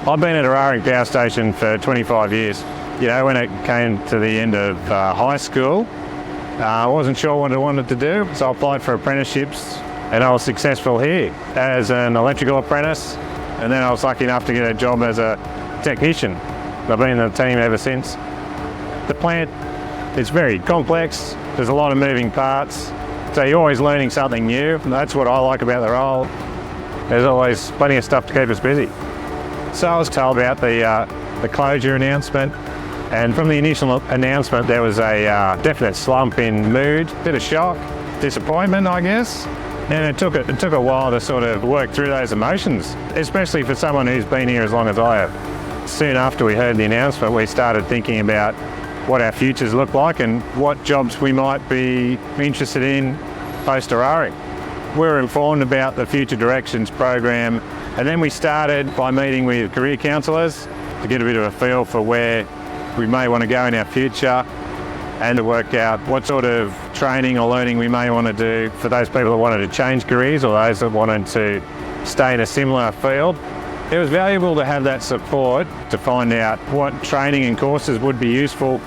I've been at Eraring Power Station for 25 years. You know, when it came to the end of high school, I wasn't sure what I wanted to do, so I applied for apprenticeships and I was successful here as an electrical apprentice, and then I was lucky enough to get a job as a technician. I've been in the team ever since. The plant is very complex, there's a lot of moving parts, so you're always learning something new. That's what I like about the role. There's always plenty of stuff to keep us busy. So I was told about the closure announcement, and from the initial announcement there was a definite slump in mood, bit of shock, disappointment I guess, and it took a while to sort of work through those emotions, especially for someone who's been here as long as I have. Soon after we heard the announcement, we started thinking about what our futures look like and what jobs we might be interested in post-Eraring. We were informed about the Future Directions program, and then we started by meeting with career counsellors to get a bit of a feel for where we may want to go in our future and to work out what sort of training or learning we may want to do for those people that wanted to change careers or those that wanted to stay in a similar field. It was valuable to have that support to find out what training and courses would be useful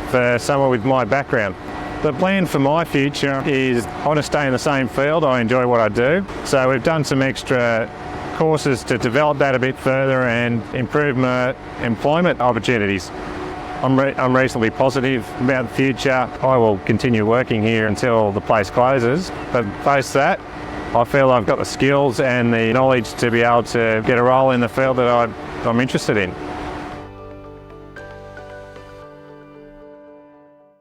for someone with my background. The plan for my future is I want to stay in the same field. I enjoy what I do. So we've done some extra courses to develop that a bit further and improve my employment opportunities. I'm reasonably positive about the future. I will continue working here until the place closes, but post that, I feel I've got the skills and the knowledge to be able to get a role in the field that I'm interested in.